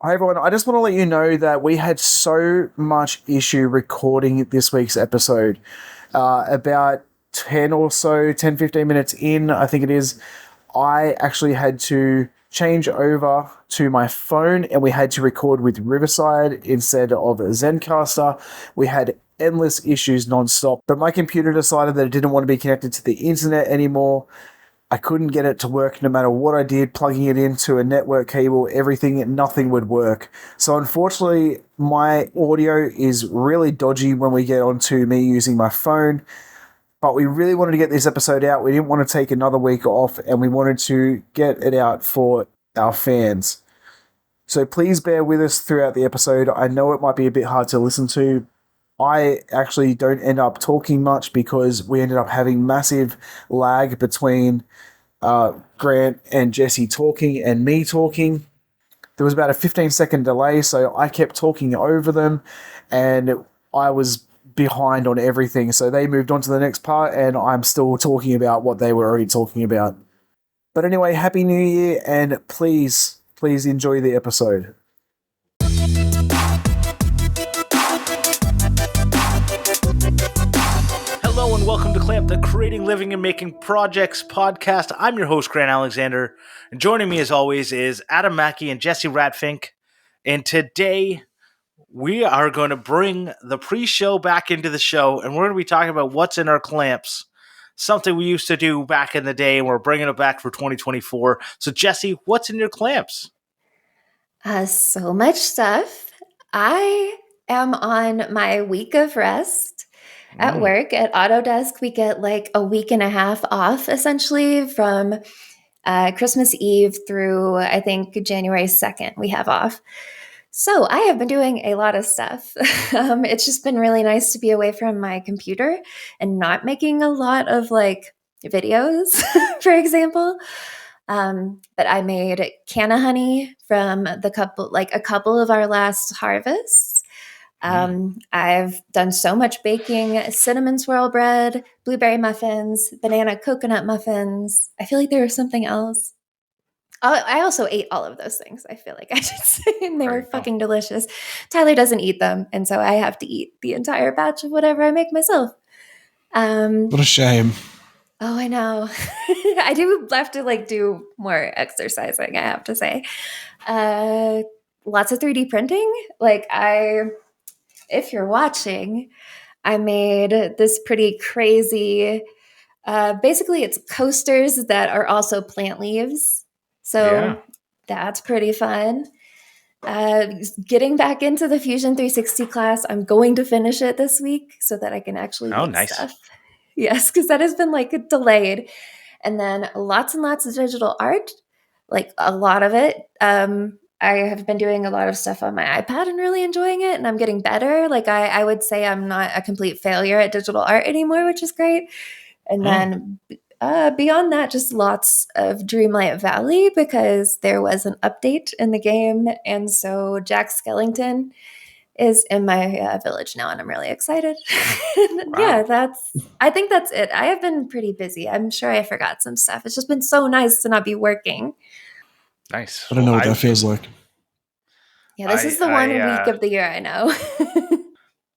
Hi everyone, I just want to let you know that we had so much issue recording this week's episode. About 10 or so, 10, 15 minutes in, I think it is, I actually had to change over to my phone and we had to record with Riverside instead of Zencaster. We had endless issues non-stop, but my computer decided that it didn't want to be connected to the internet anymore. I couldn't get it to work no matter what I did, plugging it into a network cable, everything, nothing would work. So unfortunately, my audio is really dodgy when we get onto me using my phone, but we really wanted to get this episode out. We didn't want to take another week off and we wanted to get it out for our fans. So please bear with us throughout the episode. I know it might be a bit hard to listen to. I actually don't end up talking much because we ended up having massive lag between Grant and Jessy talking and me talking. There was about a 15-second delay, so I kept talking over them and I was behind on everything. So they moved on to the next part and I'm still talking about what they were already talking about. But anyway, Happy New Year and please enjoy the episode. Hello and welcome to Clamp, the Creating, Living, and Making Projects podcast. I'm your host, Grant Alexander, and joining me as always is Adam Mackey and Jessy Ratfink. And today we are going to bring the pre-show back into the show, and we're going to be talking about what's in our clamps, something we used to do back in the day, and we're bringing it back for 2024. So Jessy, what's in your clamps? So much stuff. I am on my week of rest at work. At Autodesk, we get like a week and a half off essentially from Christmas Eve through, I think, January 2nd, we have off. So I have been doing a lot of stuff. It's just been really nice to be away from my computer and not making a lot of like videos, for example. But I made canna honey from a couple of our last harvests. I've done so much baking: cinnamon swirl bread, blueberry muffins, banana coconut muffins. I feel like there was something else. I also ate all of those things. I feel like I should say, and they were fucking delicious. Tyler doesn't eat them, and so I have to eat the entire batch of whatever I make myself. What a shame. Oh, I know. I do have to like do more exercising, I have to say. Lots of 3D printing. If you're watching, I made this pretty crazy, basically it's coasters that are also plant leaves. So that's pretty fun. Getting back into the Fusion 360 class, I'm going to finish it this week so that I can actually make stuff. Yes, because that has been like delayed. And then lots and lots of digital art, like a lot of it. I have been doing a lot of stuff on my iPad and really enjoying it, and I'm getting better. Like I would say I'm not a complete failure at digital art anymore, which is great. And then beyond that, just lots of Dreamlight Valley because there was an update in the game. And so Jack Skellington is in my village now, and I'm really excited. Wow. Yeah, I think that's it. I have been pretty busy. I'm sure I forgot some stuff. It's just been so nice to not be working. Nice. I don't know what that feels like. Yeah, this is the one week of the year I know.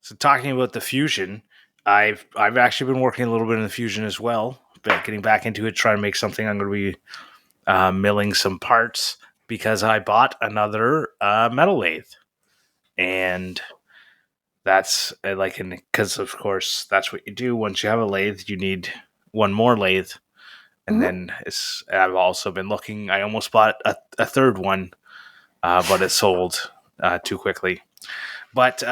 So talking about the Fusion, I've actually been working a little bit in the Fusion as well, but getting back into it, trying to make something. I'm going to be milling some parts because I bought another metal lathe, and that's because of course that's what you do once you have a lathe. You need one more lathe, and then I've also been looking. I almost bought a third one, but it sold too quickly. But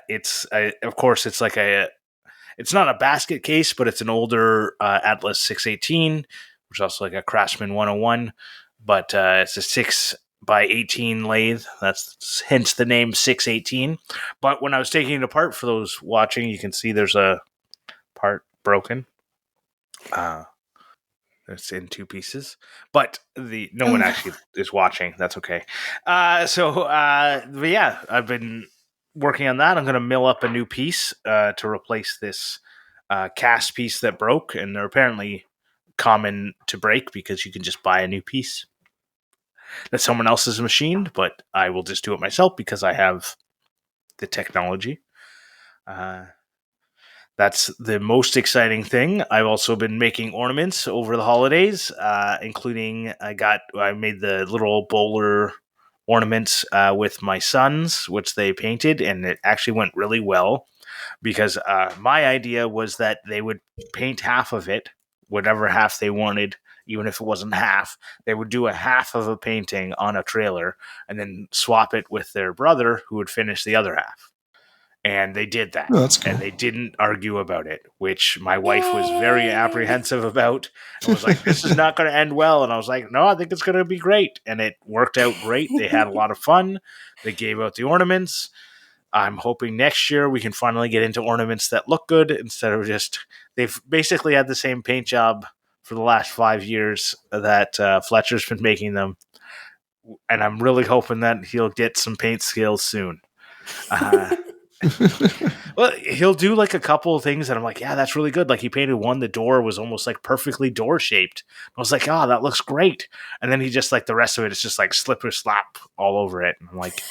it's of course it's like it's not a basket case, but it's an older Atlas 618, which is also like a Craftsman 101, but it's a 6x18 lathe. That's hence the name 618. But when I was taking it apart, for those watching, you can see there's a part broken. It's in two pieces, but no one actually is watching. That's okay. But yeah, I've been working on that. I'm going to mill up a new piece to replace this cast piece that broke, and they're apparently common to break because you can just buy a new piece. that someone else has machined, but I will just do it myself because I have the technology. That's the most exciting thing. I've also been making ornaments over the holidays, including I made the little bowler ornaments with my sons, which they painted, and it actually went really well because my idea was that they would paint half of it, whatever half they wanted, even if it wasn't half. They would do a half of a painting on a trailer and then swap it with their brother who would finish the other half. And they did that. Oh, that's cool. And they didn't argue about it, which my wife was very apprehensive about. And was like, this is not going to end well. And I was like, no, I think it's going to be great. And it worked out great. They had a lot of fun. They gave out the ornaments. I'm hoping next year we can finally get into ornaments that look good instead of just... They've basically had the same paint job for the last 5 years that Fletcher's been making them. And I'm really hoping that he'll get some paint skills soon. Well, he'll do like a couple of things and I'm like, yeah, that's really good. Like he painted one, the door was almost like perfectly door shaped. I was like, oh, that looks great. And then he just like the rest of it is just like slip or slap all over it. And I'm like,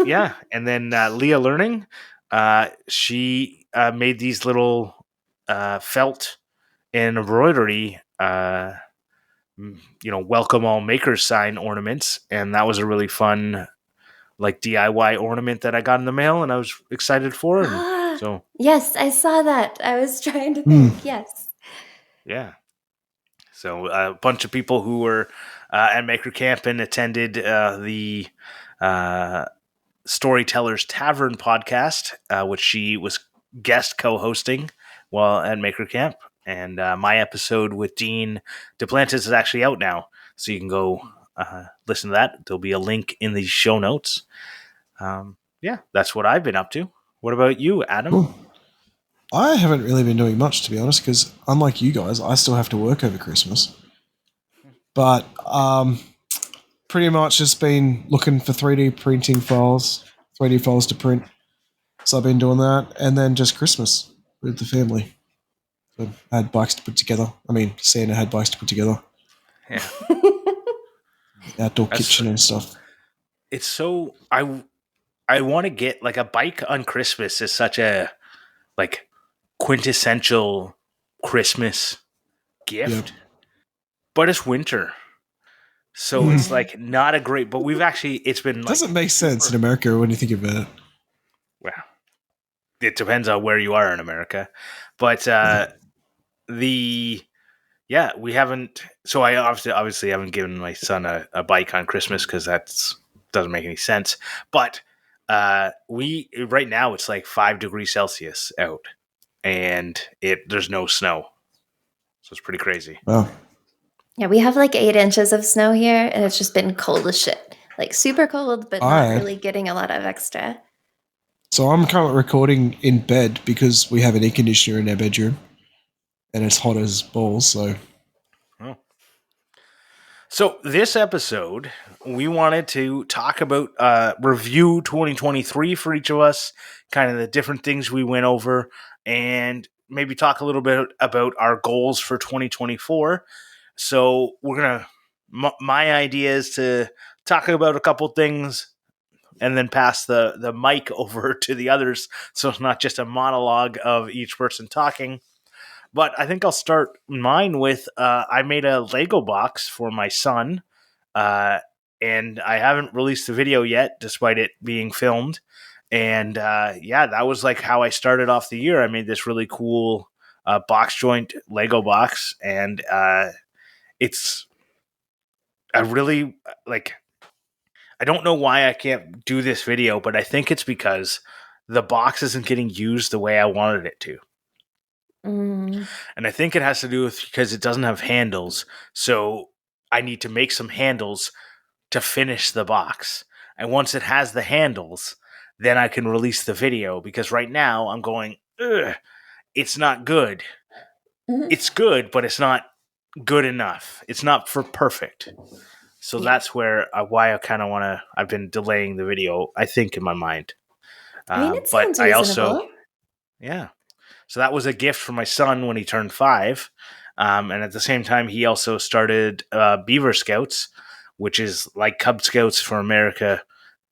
yeah. And then Leah Learning, she made these little felt and embroidery, welcome all makers sign ornaments. And that was a really fun like DIY ornament that I got in the mail and I was excited for. And so yes, I saw that. I was trying to think. Yes. Yeah. So a bunch of people who were at Maker Camp and attended the Storytellers Tavern podcast, which she was guest co-hosting while at Maker Camp. And my episode with Dean Duplantis is actually out now. So you can go listen to that. There'll be a link in the show notes. Yeah, that's what I've been up to. What about you, Adam? Cool. I haven't really been doing much, to be honest, because unlike you guys, I still have to work over Christmas. But pretty much just been looking for 3D printing files, 3D files to print. So I've been doing that. And then just Christmas with the family. So I had bikes to put together. Santa had bikes to put together. Yeah. Outdoor kitchen and stuff. It's so... I want to get... Like, a bike on Christmas is such a... Like, quintessential Christmas gift. Yep. But it's winter. So it's, like, not a great... But we've actually... It's been, like... Doesn't make sense in America when you think about it. Well, it depends on where you are in America. But Yeah, we haven't... So I obviously haven't given my son a bike on Christmas because that doesn't make any sense. But right now it's like 5 degrees Celsius out. And there's no snow. So it's pretty crazy. Wow. Yeah, we have like 8 inches of snow here, and it's just been cold as shit. Like super cold, but not really getting a lot of extra. So I'm currently recording in bed because we have an air conditioner in our bedroom. And it's hot as balls, so... Oh. So this episode, we wanted to talk about review 2023 for each of us, kind of the different things we went over, and maybe talk a little bit about our goals for 2024. So we're going to... My idea is to talk about a couple things and then pass the mic over to the others so it's not just a monologue of each person talking. But I think I'll start mine with I made a Lego box for my son, and I haven't released the video yet, despite it being filmed. And that was like how I started off the year. I made this really cool box joint Lego box, and it's a really I don't know why I can't do this video, but I think it's because the box isn't getting used the way I wanted it to. And I think it has to do with because it doesn't have handles. So I need to make some handles to finish the box. And once it has the handles, then I can release the video. Because right now I'm going, it's not good. It's good, but it's not good enough. It's not for perfect. So that's where why I kind of want to... I've been delaying the video, I think, in my mind. It sounds reasonable. Yeah. So that was a gift for my son when he turned 5. And at the same time, he also started Beaver Scouts, which is like Cub Scouts for America,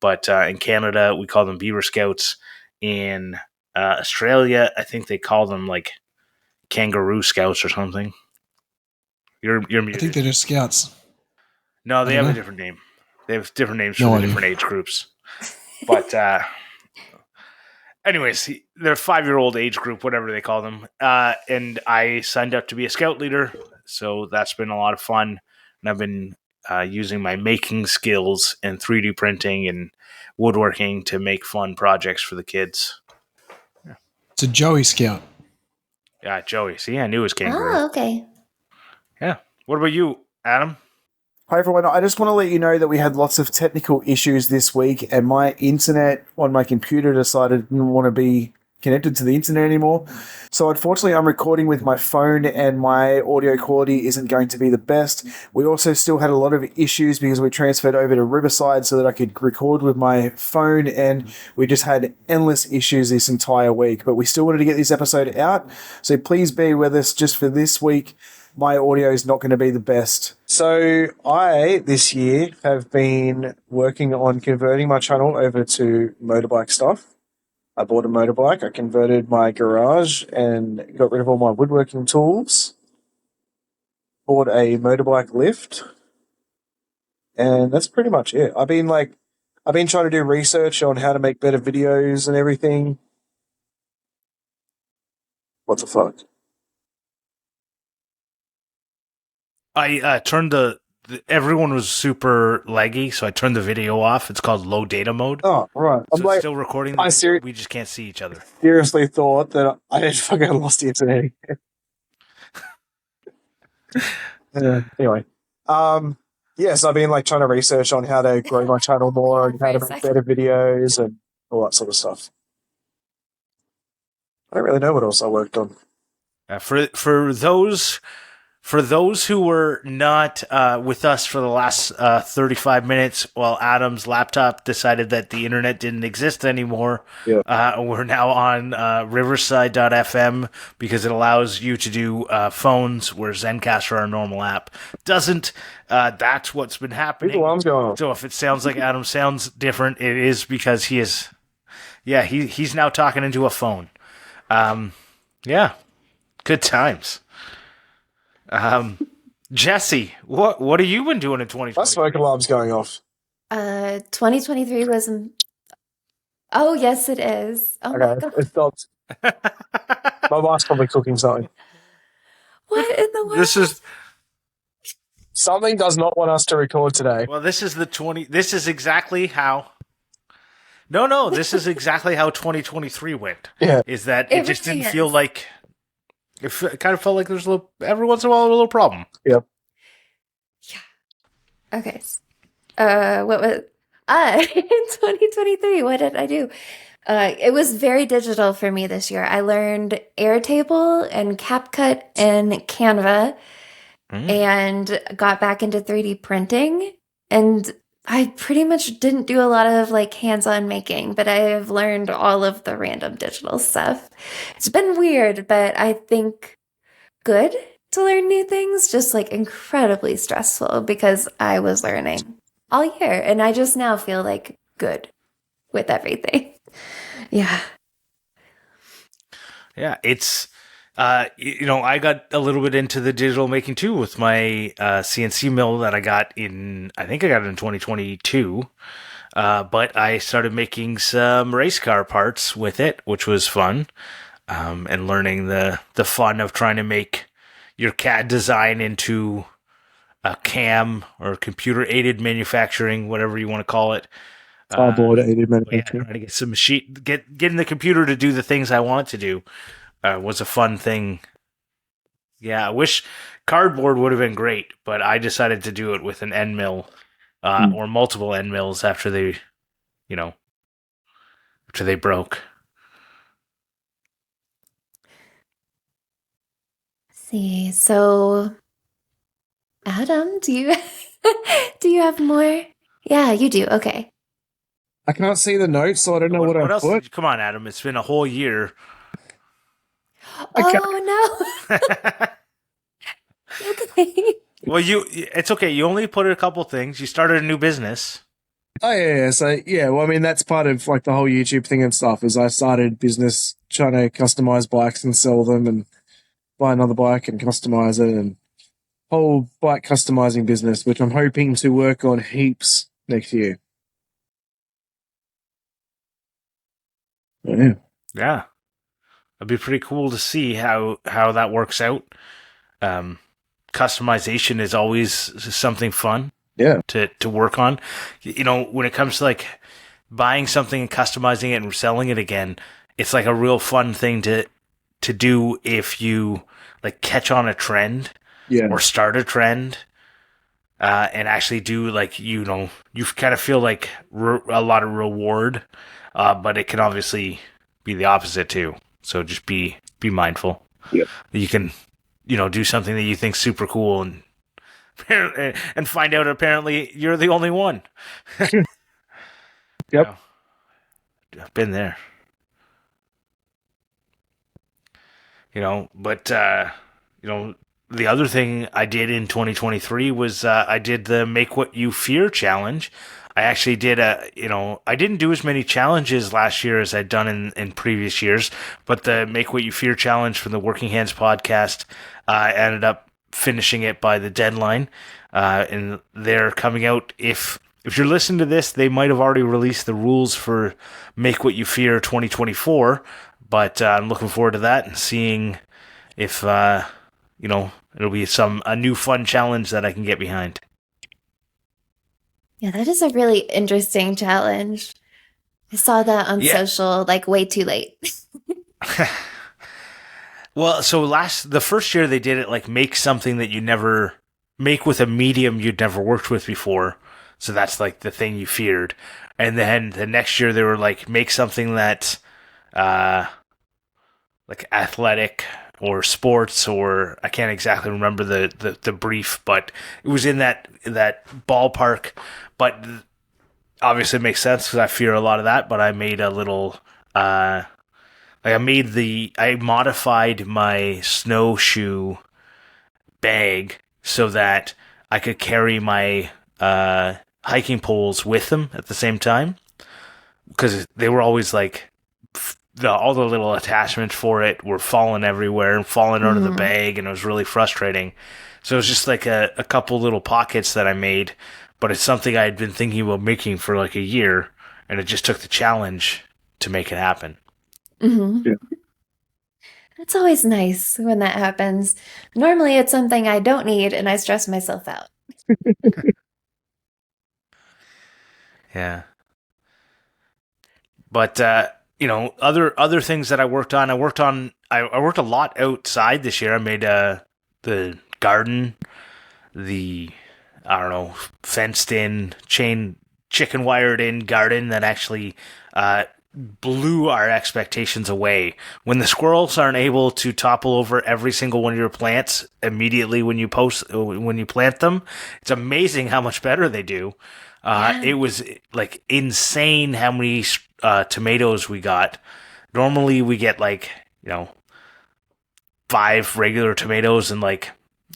but in Canada we call them Beaver Scouts. In Australia, I think they call them like Kangaroo Scouts or something. You're muted. I think they're just scouts. No, they have know. a different name. They have different names No for the idea. different age groups. But anyways, they're 5-year-old age group, whatever they call them. And I signed up to be a scout leader, so that's been a lot of fun. And I've been using my making skills and 3D printing and woodworking to make fun projects for the kids. It's a Joey Scout. Yeah, Joey. See, I knew it was kangaroo. Oh, okay. Yeah. What about you, Adam? Hi everyone, I just want to let you know that we had lots of technical issues this week and my internet on my computer decided it didn't want to be connected to the internet anymore. So unfortunately I'm recording with my phone and my audio quality isn't going to be the best. We also still had a lot of issues because we transferred over to Riverside so that I could record with my phone, and we just had endless issues this entire week. But we still wanted to get this episode out, so please bear with us just for this week. My audio is not going to be the best. So I, this year, have been working on converting my channel over to motorbike stuff. I bought a motorbike. I converted my garage and got rid of all my woodworking tools. Bought a motorbike lift. And that's pretty much it. I've been trying to do research on how to make better videos and everything. What the fuck? I turned everyone was super laggy, so I turned the video off. It's called low data mode. Oh, right. So it's still recording. We just can't see each other. Seriously thought that I had fucking lost the internet. Anyway. Yes, I've been trying to research on how to grow my channel more and how to make better videos and all that sort of stuff. I don't really know what else I worked on. For those who were not with us for the last 35 minutes, while Adam's laptop decided that the internet didn't exist anymore, we're now on Riverside.fm because it allows you to do phones where Zencaster, our normal app, doesn't. That's what's been happening. Alarm's going on. So if it sounds like Adam sounds different, it is because he is. Yeah, he's now talking into a phone. Yeah, good times. Jessy, what have you been doing in 2020? My smoke alarm's going off. 2023 was. Oh yes, it is. Oh my god! It stopped. My wife's probably cooking something. What in the world? This is something does not want us to record today. Well, this is This is exactly how. No, this is exactly how 2023 went. Yeah, is that it just didn't feel like. It kind of felt like there's every once in a while a little problem. Yep. Yeah. Okay. What was in 2023? What did I do? It was very digital for me this year. I learned Airtable and CapCut and Canva, and got back into 3D printing. And I pretty much didn't do a lot of hands-on making, but I've learned all of the random digital stuff. It's been weird, but I think good to learn new things, just incredibly stressful because I was learning all year and I just now feel good with everything. Yeah. Yeah, it's I got a little bit into the digital making too with my CNC mill that I got in 2022. But I started making some race car parts with it, which was fun. And learning the fun of trying to make your CAD design into a CAM or computer aided manufacturing, whatever you want to call it. Cardboard aided manufacturing. Trying to get some getting the computer to do the things I want it to do. Was a fun thing. Yeah, I wish cardboard would have been great, but I decided to do it with an end mill or multiple end mills after they broke. Let's see, so Adam, do you have more? Yeah, you do. Okay. I can't see the notes, so I don't know what I put. Come on, Adam. It's been a whole year. Oh no! Okay. Well, it's okay. You only put a couple things. You started a new business. Oh yeah. So yeah, well, I mean, that's part of like the whole YouTube thing and stuff. Is I started business trying to customize bikes and sell them, and buy another bike and customize it, and whole bike customizing business, which I'm hoping to work on heaps next year. Yeah. Yeah, it'd be pretty cool to see how that works out. Customization is always something fun. Yeah. To work on. When it comes to like buying something and customizing it and selling it again, it's like a real fun thing to do if you like catch on a trend or start a trend, and actually do like you kind of feel like a lot of reward, but it can obviously be the opposite too. So just be mindful. Yeah. You can do something that you think super cool and find out apparently you're the only one. Yep. I've been there. But the other thing I did in 2023 was I did the Make What You Fear challenge. I actually did I didn't do as many challenges last year as I'd done in previous years, but the Make What You Fear challenge from the Working Hands podcast, I ended up finishing it by the deadline, and they're coming out. If you're listening to this, they might have already released the rules for Make What You Fear 2024, but I'm looking forward to that and seeing if it'll be a new fun challenge that I can get behind. Yeah, that is a really interesting challenge. I saw that on social like way too late. Well, so the first year they did it like make something that you never make with a medium you'd never worked with before. So that's like the thing you feared. And then the next year they were like make something that like athletic or sports, or I can't exactly remember the brief, but it was in that ballpark. But obviously it makes sense because I fear a lot of that, but I made a little I modified my snowshoe bag so that I could carry my hiking poles with them at the same time, because they were always like all the little attachments for it were falling everywhere and falling out of the bag, and it was really frustrating. So it was just like a couple little pockets that I made, but it's something I had been thinking about making for like a year, and it just took the challenge to make it happen. Mm-hmm. Yeah. It's always nice when that happens. Normally it's something I don't need and I stress myself out. Yeah. But other things that I worked on. I worked a lot outside this year. I made the garden, fenced in, chicken wired in garden that actually blew our expectations away. When the squirrels aren't able to topple over every single one of your plants immediately when you plant them, it's amazing how much better they do. It was like insane how many tomatoes we got. Normally we get 5 regular tomatoes and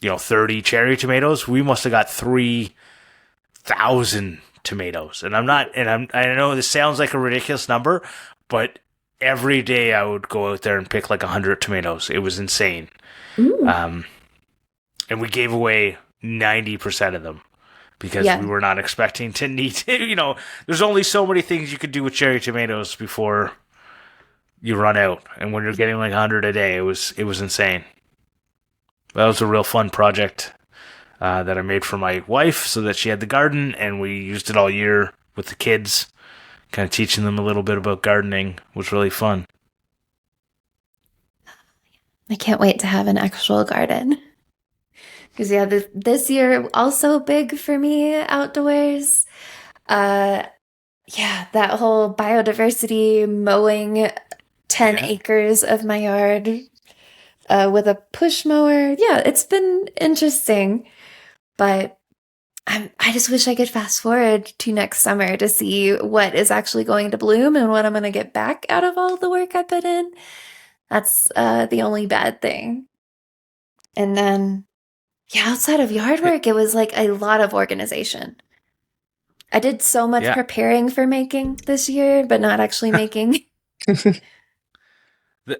30 cherry tomatoes. We must have got 3,000 tomatoes. And I know this sounds like a ridiculous number, but every day I would go out there and pick 100 tomatoes. It was insane. And we gave away 90% of them because we were not expecting to need to, there's only so many things you could do with cherry tomatoes before you run out. And when you're getting 100 a day, it was insane. That was a real fun project that I made for my wife so that she had the garden, and we used it all year with the kids, kind of teaching them a little bit about gardening. It was really fun. I can't wait to have an actual garden. Because this year also big for me outdoors. That whole biodiversity mowing 10 acres of my yard with a push mower. Yeah, it's been interesting. But I just wish I could fast forward to next summer to see what is actually going to bloom and what I'm going to get back out of all the work I put in. That's the only bad thing. And then Yeah, outside of yard work, it was like a lot of organization. I did so much Yeah. preparing for making this year, but not actually making.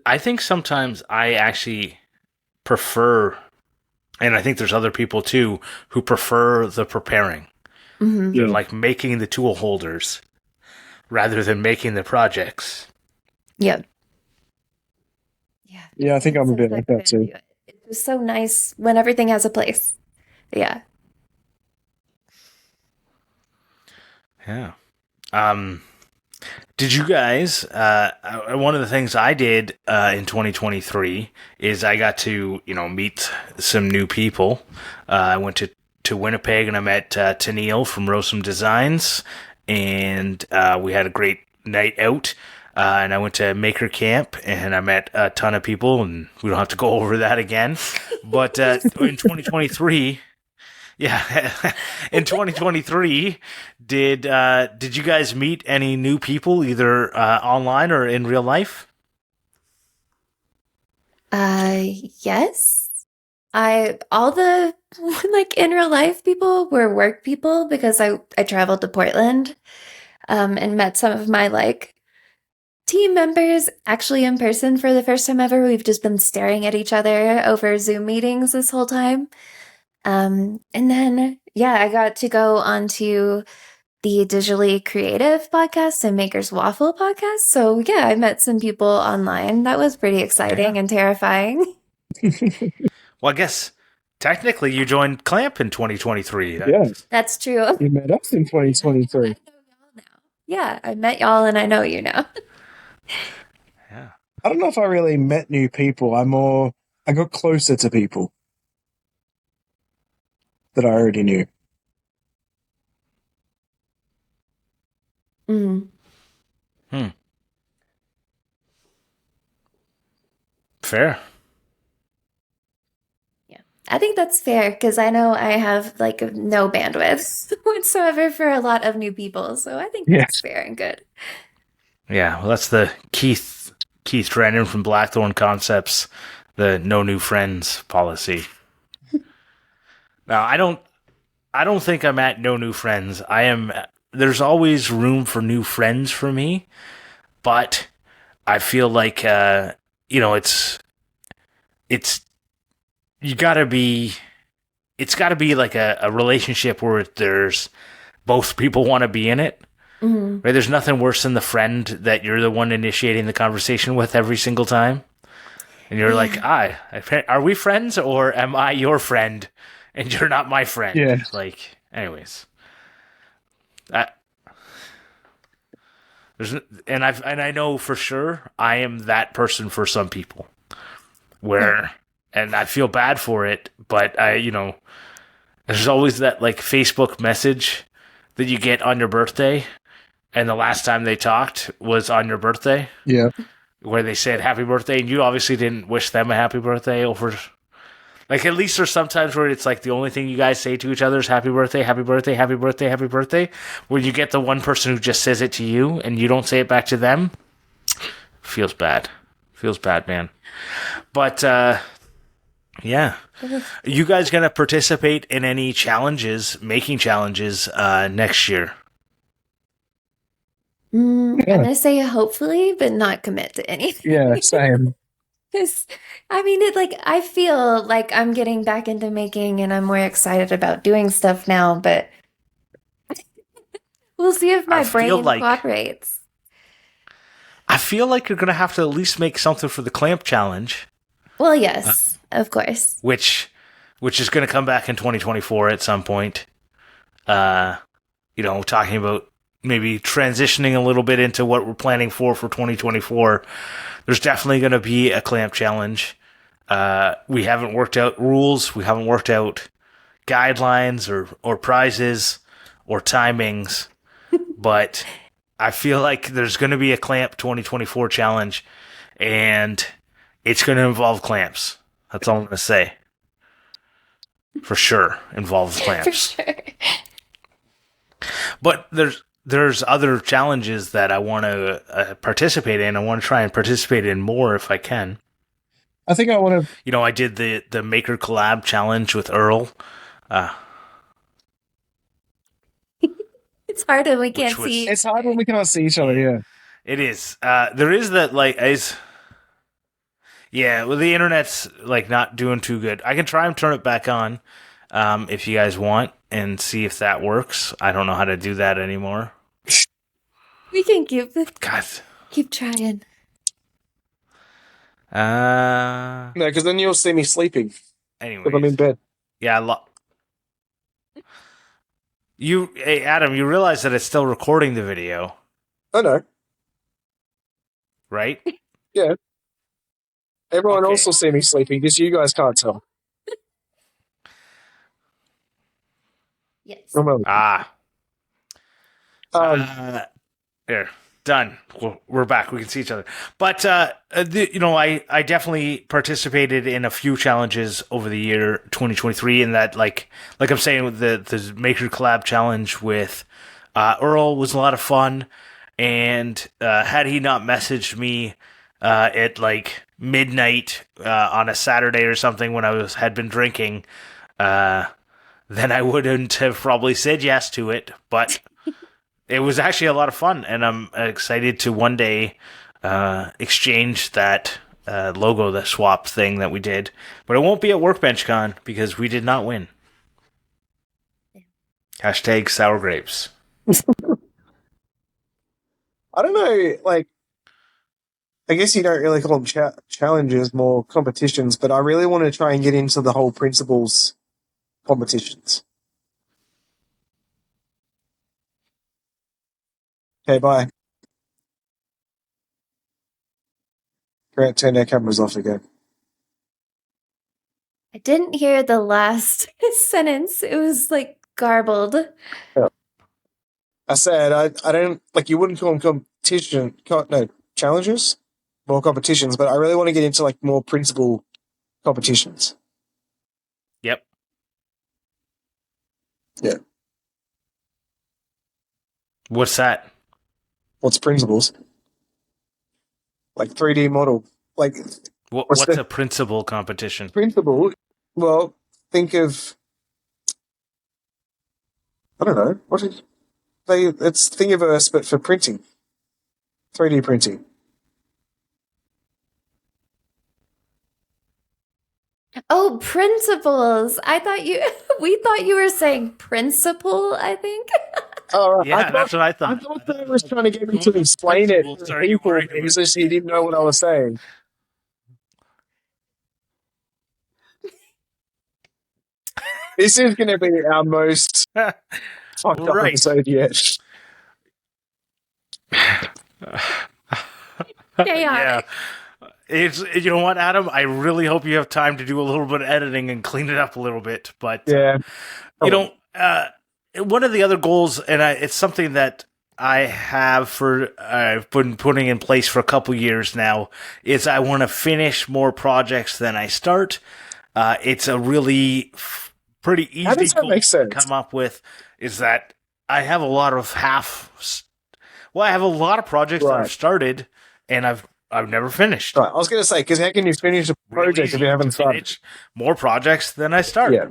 I think sometimes I actually prefer, and I think there's other people too, who prefer the preparing. Mhm. They're like making the tool holders rather than making the projects. Yep. Yeah, I think I'm a bit Since like I've that too. been- It's just so nice when everything has a place. Yeah. Yeah. Did you guys, one of the things I did in 2023 is I got to, meet some new people. I went to Winnipeg and I met Tennille from Rosum Designs, and we had a great night out. And I went to Maker Camp and I met a ton of people, and we don't have to go over that again. But in 2023, yeah, in 2023, did you guys meet any new people either online or in real life? Yes. All the like in real life people were work people because I traveled to Portland and met some of my like team members actually in person for the first time ever. We've just been staring at each other over Zoom meetings this whole time. And then yeah, I got to go onto the Digitally Creative podcast and Maker's Waffle podcast. So yeah, I met some people online. That was pretty exciting and terrifying. Well, I guess technically you joined Clamp in 2023. Yeah, That's true. you met us in I 2023. know y'all now. Yeah, I met y'all and I know you now. Yeah. I don't know if I really met new people. I got closer to people that I already knew. Mm. Fair. I think that's fair because I know I have like no bandwidth whatsoever for a lot of new people. So I think that's fair and good. Yeah, well, that's the Keith Drennan from Blackthorn Concepts, the no new friends policy. Now, I don't think I'm at no new friends. There's always room for new friends for me, but I feel like it's it's got to be like a relationship where there's both people want to be in it. Mm-hmm. Right? There's nothing worse than the friend that you're the one initiating the conversation with every single time. And you're like, are we friends or am I your friend and you're not my friend? Yeah. Like, anyways. I know for sure I am that person for some people. And I feel bad for it, but there's always that like Facebook message that you get on your birthday, and the last time they talked was on your birthday. Yeah. Where they said happy birthday, and you obviously didn't wish them a happy birthday over. Like, at least there's sometimes where it's like the only thing you guys say to each other is happy birthday, happy birthday, happy birthday, happy birthday. Where you get the one person who just says it to you and you don't say it back to them. Feels bad. Feels bad, man. But, yeah. You guys going to participate in any making challenges, next year? I'm gonna say hopefully, but not commit to anything. Yeah, same. I feel like I'm getting back into making and I'm more excited about doing stuff now, but we'll see if my brain cooperates. I feel like you're going to have to at least make something for the Clamp Challenge. Well, yes, of course. Which is going to come back in 2024 at some point. Talking about maybe transitioning a little bit into what we're planning for 2024. There's definitely going to be a Clamp Challenge. We haven't worked out rules. We haven't worked out guidelines or prizes or timings. But I feel like there's going to be a Clamp 2024 challenge, and it's going to involve clamps. That's all I'm going to say. For sure, involves clamps. For sure. But there's other challenges that I want to participate in. I want to try and participate in more if I can. I think I want to. You know, I did the Maker Collab challenge with Earl. It's hard when we can't was- see. It's hard when we can't see each other. Yeah. It is. There is that, like, yeah, well, the internet's, like, not doing too good. I can try and turn it back on if you guys want and see if that works. I don't know how to do that anymore. We can keep God. trying. No, because then you'll see me sleeping. Anyways. Because I'm in bed. Yeah, hey, Adam, you realize that it's still recording the video, I know. right? Yeah. Everyone Okay. else will see me sleeping, just you guys can't tell. Yes. There. Done. We're back. We can see each other. But, I definitely participated in a few challenges over the year 2023, and that, like I'm saying, with the Maker Collab challenge with Earl was a lot of fun. And had he not messaged me at like midnight on a Saturday or something when I had been drinking, then I wouldn't have probably said yes to it. But it was actually a lot of fun, and I'm excited to one day exchange that logo, that swap thing that we did. But it won't be at Workbench Con because we did not win. Hashtag sour grapes. I don't know, like, I guess you don't really call them challenges, more competitions, but I really want to try and get into the whole Printables competitions. Okay, bye. Great, turn our cameras off again. I didn't hear the last sentence. It was like garbled. I said I don't, like, you wouldn't call them challenges, more competitions, but I really want to get into like more principal competitions. Yep. Yeah. What's that? What's Printables? Like 3D model. Like What's a principal competition? Printable? Well, think of, I don't know, it's Thingiverse but for printing. 3D printing. Oh, principles. We thought you were saying principal, I think. Oh, right. Yeah, that's what I thought. I thought they was trying to get me to explain it to people. It was just he didn't know what I was saying. This is going to be our most fucked up episode yet. Yeah. You know what, Adam? I really hope you have time to do a little bit of editing and clean it up a little bit. But, one of the other goals, and it's something that I've been putting in place for a couple years now, is I want to finish more projects than I start. It's a really pretty easy goal to come up with, is that I have a lot of I have a lot of projects that I've started and I've never finished. Right. I was going to say, because how can you finish a project if you haven't started? More projects than I start. Yeah.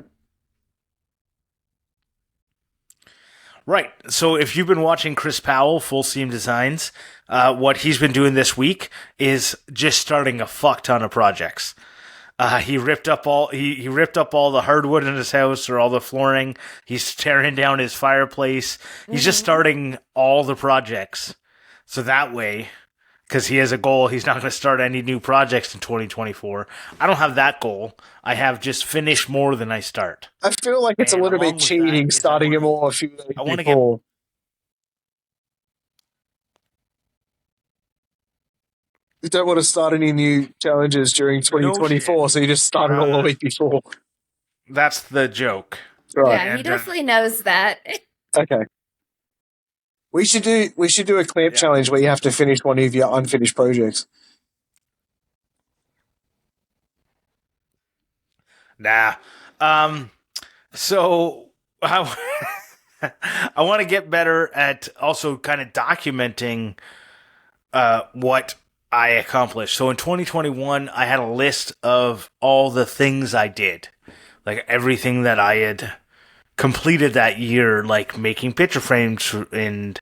Right. So if you've been watching Chris Powell, Full Steam Designs, what he's been doing this week is just starting a fuck ton of projects. He ripped up all the hardwood in his house, or all the flooring. He's tearing down his fireplace. He's just starting all the projects. So that way, because he has a goal, he's not going to start any new projects in 2024. I don't have that goal. I have just finish more than I start. I feel like it's a little bit cheating starting them all a few days before. You don't want to start any new challenges during 2024, so you just start it all the week before. That's the joke. Right. Yeah, he definitely knows that. Okay. We should do a clamp challenge where you have to finish one of your unfinished projects. Nah. So I want to get better at also kind of documenting what I accomplished. So in 2021, I had a list of all the things I did, like everything that I had completed that year, like making picture frames and,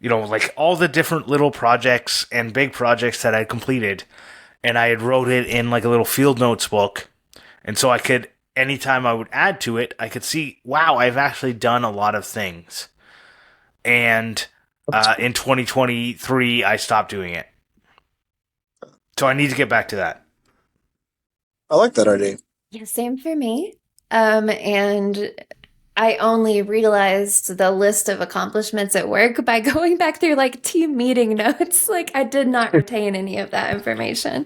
like all the different little projects and big projects that I completed. And I had wrote it in like a little field notes book. And so I could, anytime I would add to it, I could see, wow, I've actually done a lot of things. And in 2023, I stopped doing it. So I need to get back to that. I like that idea. Yeah, same for me. And I only realized the list of accomplishments at work by going back through like team meeting notes. Like I did not retain any of that information.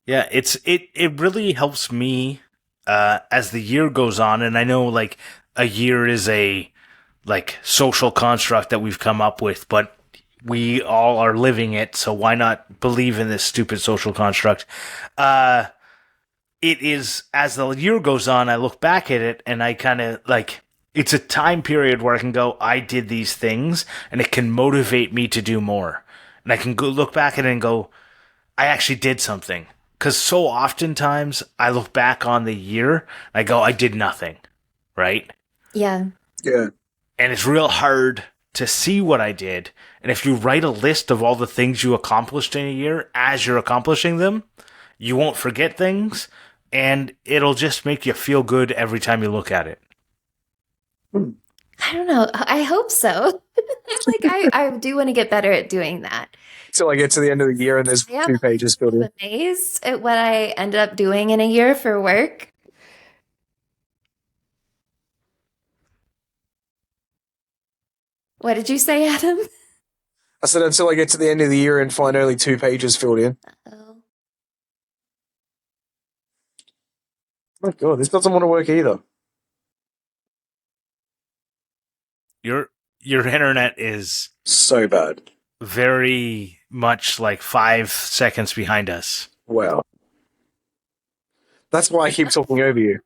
Yeah, it really helps me as the year goes on, and I know like a year is a like social construct that we've come up with, but we all are living it, so why not believe in this stupid social construct? It is, as the year goes on, I look back at it and I kind of like, it's a time period where I can go, I did these things, and it can motivate me to do more. And I can go look back at it and go, I actually did something. Because so oftentimes I look back on the year, and I go, I did nothing, right? Yeah. Yeah. And it's real hard to see what I did. And if you write a list of all the things you accomplished in a year as you're accomplishing them, you won't forget things, and it'll just make you feel good every time you look at it. I don't know. I hope so. Like I do want to get better at doing that. Till I get to the end of the year and there's Yeah. 2 pages filled I'm in. amazed at what I ended up doing in a year for work. What did you say, Adam? I said until I get to the end of the year and find only 2 pages filled in. Oh. My God, this doesn't want to work either. Your internet is So bad. very much like 5 seconds behind us. Wow. That's why I keep talking over you.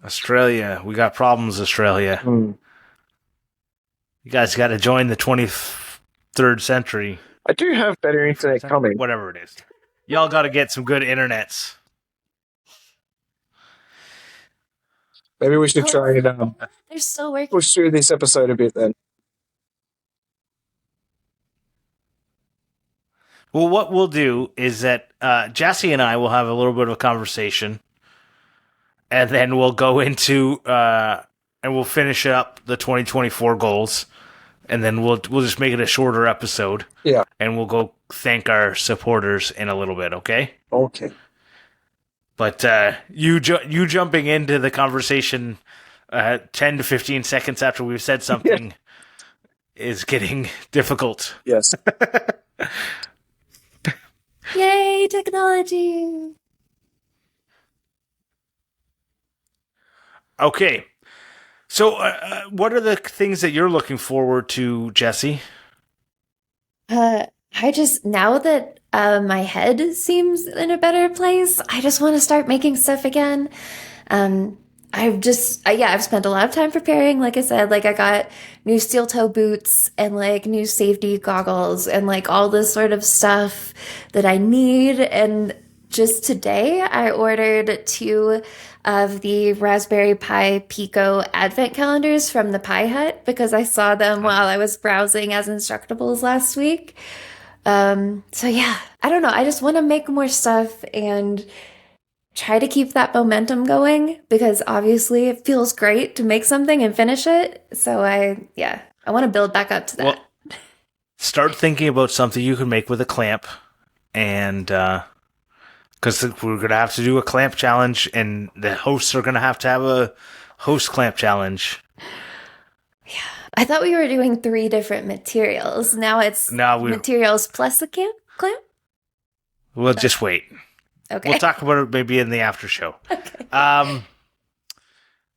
Australia, we got problems, Australia. Hmm. You guys got to join the 23rd century. I do have better internet coming. Whatever it is. Y'all got to get some good internets. Maybe we should try and They're still working. push through this episode a bit then. Well, what we'll do is that Jessy and I will have a little bit of a conversation, and then we'll go into and we'll finish up the 2024 goals, and then we'll just make it a shorter episode. Yeah. And we'll go thank our supporters in a little bit, okay? Okay. But you jumping into the conversation 10 to 15 seconds after we've said something is getting difficult. Yes. Yay, technology! Okay. So what are the things that you're looking forward to, Jessy? I just, now that my head seems in a better place, I just want to start making stuff again. I've spent a lot of time preparing. Like I said, like I got new steel toe boots and like new safety goggles and like all this sort of stuff that I need. And just today I ordered 2 of the Raspberry Pi Pico advent calendars from the Pi Hut because I saw them while I was browsing as Instructables last week. So yeah, I don't know. I just want to make more stuff and try to keep that momentum going because obviously it feels great to make something and finish it. So I want to build back up to that. Well, start thinking about something you can make with a clamp, and because we're going to have to do a clamp challenge, and the hosts are going to have a host clamp challenge. Yeah. I thought we were doing 3 different materials. Now it's materials plus a clamp? We'll just wait. Okay. We'll talk about it maybe in the after show. Okay.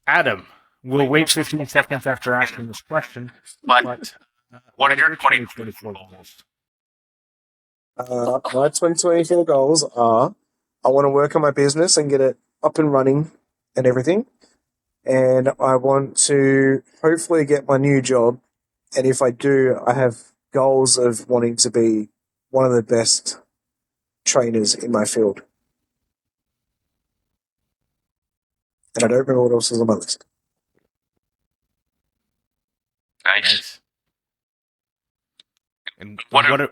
Adam, we'll wait 15 seconds after asking this question. But what are your 2024 goals? My 2024 goals are I want to work on my business and get it up and running and everything. and I want to hopefully get my new job. And if I do, I have goals of wanting to be one of the best trainers in my field. And I don't remember what else was on my list. Nice. And what are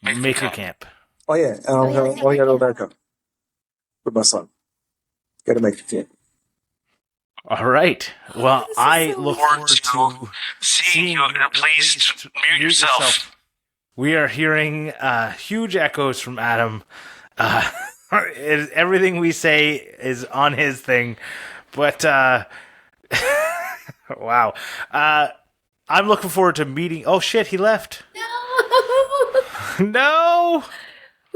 Maker Camp? Oh yeah, I'm going to America with my son. Go to make it fit. All right. Well, This is I so look forward to seeing you. Please mute yourself. We are hearing huge echoes from Adam. Everything we say is on his thing, but wow. I'm looking forward to meeting. Oh shit, he left. No! No,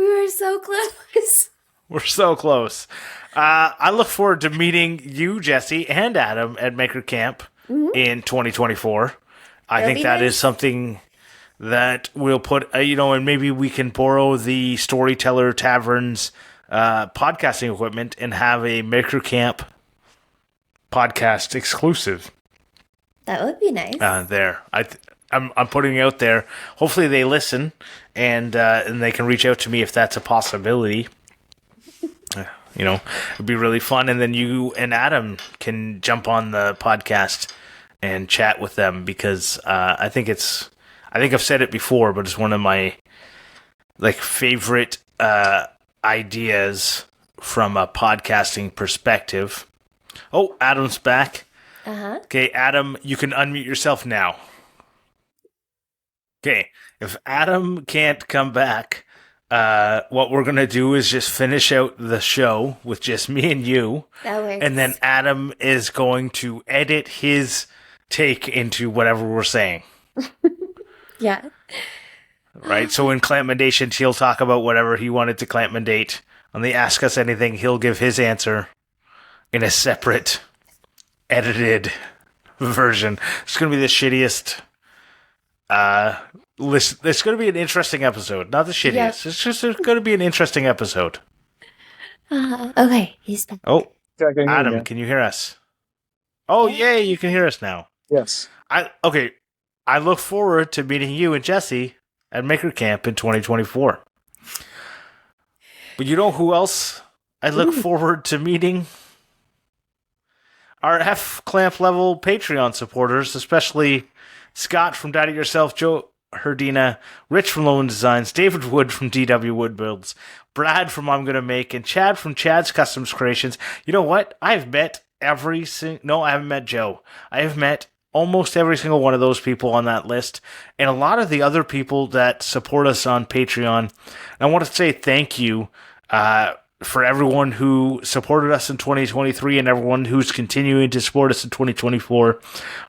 We were so close. we're so close. I look forward to meeting you, Jessy, and Adam at Maker Camp in 2024. I That'll think be that is nice. something that we'll put, and maybe we can borrow the Storyteller Tavern's podcasting equipment and have a Maker Camp podcast exclusive That would be nice. there. I'm putting it out there. Hopefully they listen and they can reach out to me if that's a possibility. It'd be really fun, and then you and Adam can jump on the podcast and chat with them because I think I've said it before, but it's one of my favorite ideas from a podcasting perspective. Oh, Adam's back. Okay, Adam, you can unmute yourself now. Okay, if Adam can't come back, what we're going to do is just finish out the show with just me and you. That works. And then Adam is going to edit his take into whatever we're saying. Yeah. Right? So in CLAMPmendations, he'll talk about whatever he wanted to CLAMPmendate. On the Ask Us Anything, he'll give his answer in a separate, edited version. It's going to be the shittiest... it's going to be an interesting episode. Not the shittiest. Yeah. It's just going to be an interesting episode. Okay, he's back. Oh, Yeah, I can hear you Adam, now. can you hear us? Oh, yay, you can hear us now. Yes. I look forward to meeting you and Jessy at Maker Camp in 2024. But you know who else I look forward to meeting? Our F-Clamp level Patreon supporters, especially Scott from Daddy Yourself, Joe Herdina, Rich from Lowen Designs, David Wood from DW Wood Builds, Brad from I'm Gonna Make, and Chad from Chad's Customs Creations. You know what? I've met I haven't met Joe. I have met almost every single one of those people on that list, and a lot of the other people that support us on Patreon. I want to say thank you for everyone who supported us in 2023 and everyone who's continuing to support us in 2024.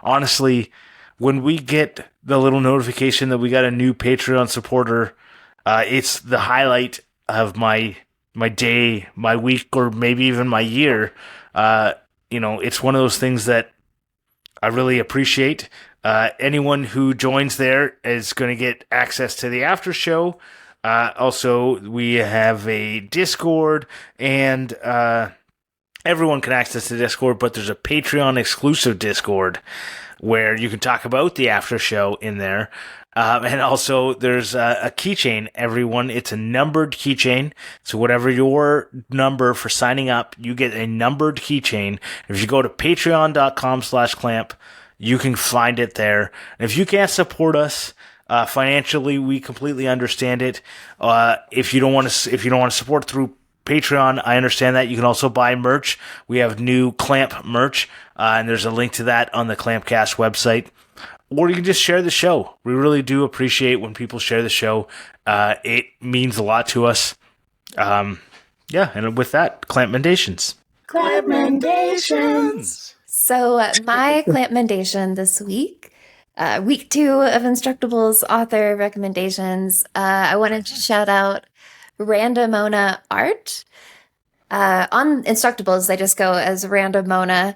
Honestly, when we get the little notification that we got a new Patreon supporter, it's the highlight of my day, my week, or maybe even my year. It's one of those things that I really appreciate. Anyone who joins there is going to get access to the after show. Also, we have a Discord, and everyone can access the Discord, but there's a Patreon exclusive Discord where you can talk about the after show in there. And also, there's a keychain, everyone. It's a numbered keychain. So whatever your number for signing up, you get a numbered keychain. If you go to patreon.com/clamp, you can find it there. And if you can't support us financially, we completely understand it. If you don't want to support through Patreon, I understand that. You can also buy merch. We have new Clamp merch, and there's a link to that on the Clampcast website. Or you can just share the show. We really do appreciate when people share the show. It means a lot to us. And with that, CLAMPmendations. CLAMPmendations. So my CLAMPmendation this week, week 2 of Instructables author recommendations. I wanted to shout out Randomona Art. On Instructables, they just go as Randomona,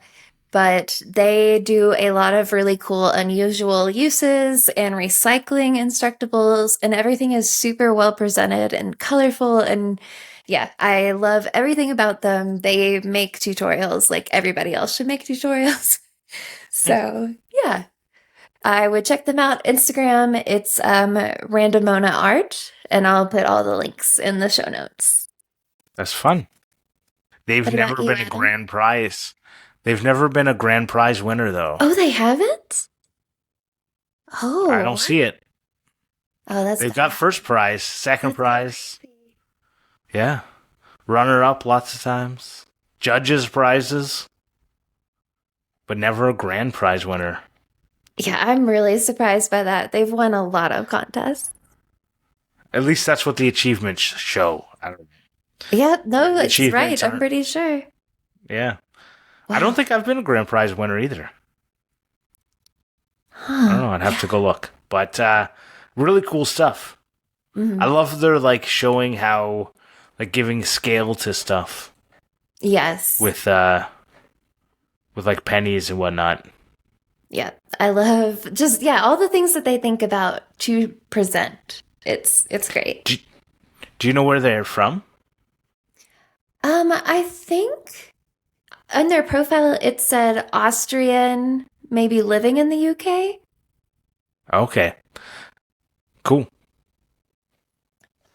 but they do a lot of really cool, unusual uses and recycling Instructables, and everything is super well presented and colorful, and Yeah, I love everything about them. They make tutorials like everybody else should make tutorials. So, yeah. I would check them out. Instagram, it's Randomona Art, and I'll put all the links in the show notes. That's fun. They've What never about you, been a Adam? grand prize. They've never been a grand prize winner, though. Oh, they haven't? Oh. I don't see it. Oh, that's They've got first prize, second prize. Yeah. Runner up lots of times. Judges' prizes. But never a grand prize winner. Yeah, I'm really surprised by that. They've won a lot of contests. At least that's what the achievements show. I don't know. Yeah, no, The it's achievements right. I'm aren't- pretty sure. Yeah. I Wow. don't think I've been a grand prize winner either. I don't know. I'd have to go look. But really cool stuff. Mhm. I love their like showing how like giving scale to stuff Yes. with like pennies and whatnot. Yeah, I love just all the things that they think about to present. It's great. Do you know where they're from? I think on their profile it said Austrian, maybe living in the UK. Okay. Cool.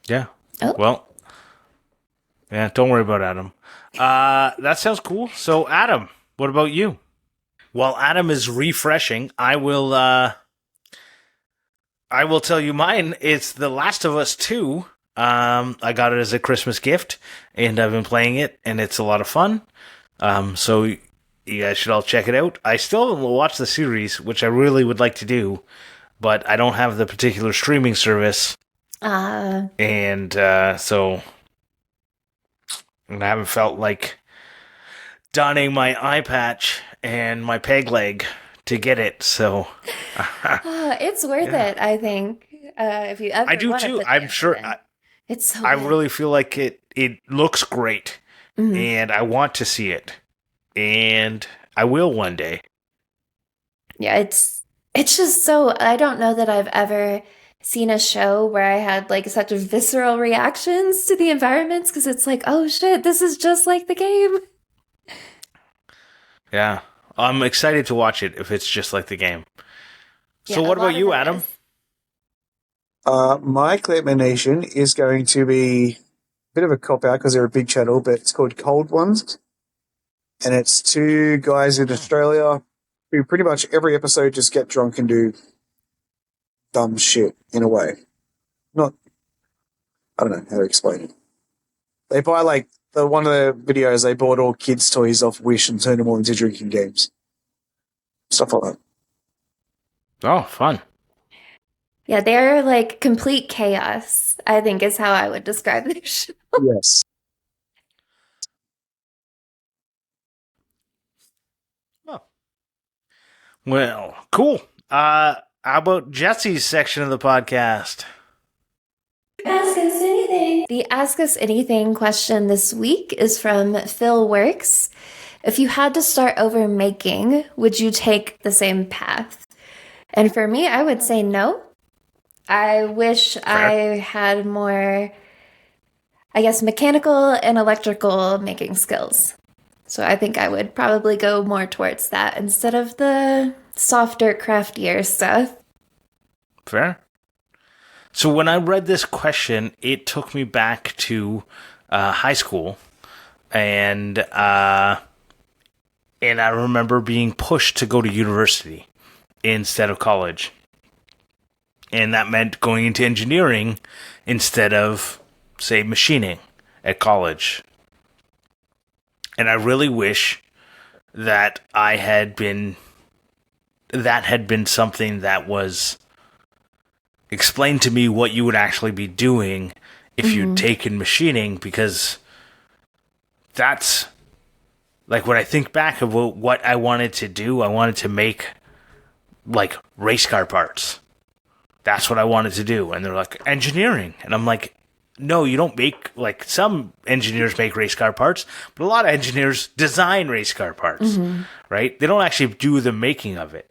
Yeah. Oh. Well. Yeah, don't worry about Adam. That sounds cool. So, Adam, what about you? While Adam is refreshing, I will tell you mine. It's The Last of Us 2. I got it as a Christmas gift, and I've been playing it, and it's a lot of fun. So you guys should all check it out. I still haven't watched the series, which I really would like to do, but I don't have the particular streaming service, and so I haven't felt like donning my eye patch and my peg leg to get it. So It's worth it, I think. If you ever I do wanna too. put the I'm effort sure. in. It's so I good. really feel like it looks great, Mhm. and I want to see it, and I will one day. Yeah, it's just so I don't know that I've ever seen a show where I had like such visceral reactions to the environments because it's like, oh shit, this is just like the game. Yeah, I'm excited to watch it if it's just like the game. So, Yeah, what a lot about of you, it Adam? is. My CLAMPmendations is going to be a bit of a cop out because they're a big channel, but it's called Cold Ones. And it's two guys in Australia who pretty much every episode just get drunk and do dumb shit in a way. I don't know how to explain it. They buy like one of the videos, they bought all kids' toys off Wish and turned them all into drinking games. Stuff like that. Oh, fun. Yeah, they're like complete chaos, I think is how I would describe their show. Yes. Well, cool. How about Jesse's section of the podcast? Ask us anything. The Ask Us Anything question this week is from Phil Works. If you had to start over making, would you take the same path? And for me, I would say no. I wish I had more, I guess, mechanical and electrical making skills. So I think I would probably go more towards that instead of the softer, craftier stuff. Fair. So when I read this question, it took me back to high school, and I remember being pushed to go to university instead of college, and that meant going into engineering instead of, say, machining at college. And I really wish that had been something that was explained to me what you would actually be doing if you'd taken machining, because that's like when I think back about what I wanted to do, I wanted to make like race car parts. That's what I wanted to do. And they're like, engineering. And I'm like, no, you don't make, like, some engineers make race car parts, but a lot of engineers design race car parts, right? They don't actually do the making of it.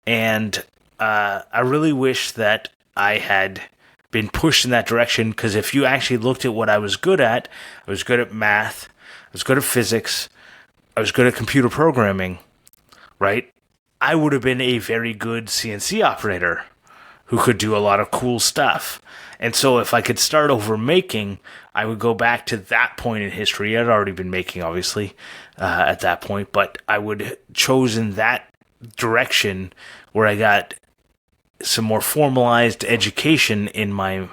And I really wish that I had been pushed in that direction, because if you actually looked at what I was good at math, I was good at physics, I was good at computer programming, right? I would have been a very good CNC operator who could do a lot of cool stuff. And so if I could start over making, I would go back to that point in history. I'd already been making, obviously, at that point, but I would have chosen that direction where I got some more formalized education in my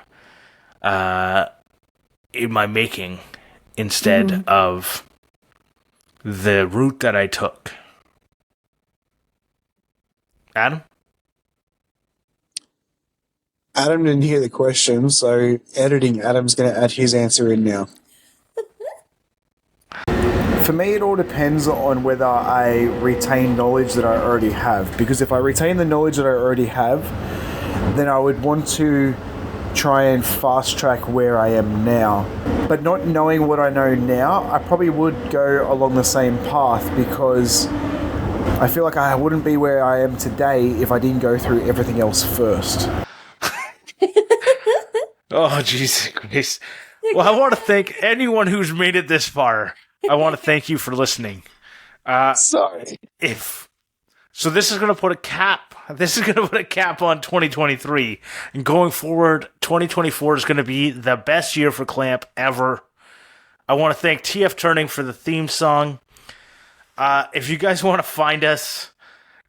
making instead of the route that I took. Adam? Adam didn't hear the question, so editing, Adam's going to add his answer in now. For me, it all depends on whether I retain knowledge that I already have. Because if I retain the knowledge that I already have, then I would want to try and fast track where I am now. But not knowing what I know now, I probably would go along the same path, because I feel like I wouldn't be where I am today if I didn't go through everything else first. Oh, Jesus Christ. Well, I want to thank anyone who's made it this far. I want to thank you for listening. Sorry. So this is going to put a cap. This is going to put a cap on 2023. And going forward, 2024 is going to be the best year for Clamp ever. I want to thank TF Turning for the theme song. If you guys want to find us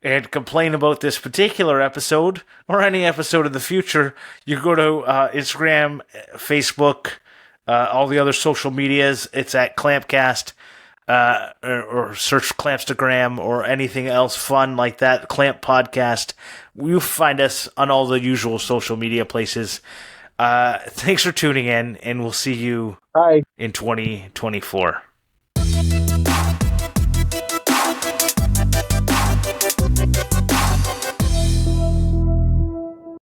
and complain about this particular episode or any episode in the future, you go to Instagram, Facebook, all the other social medias. It's at Clampcast, or search Clampstagram or anything else fun like that, Clamp Podcast. You'll find us on all the usual social media places. Thanks for tuning in, and we'll see you Bye. in 2024.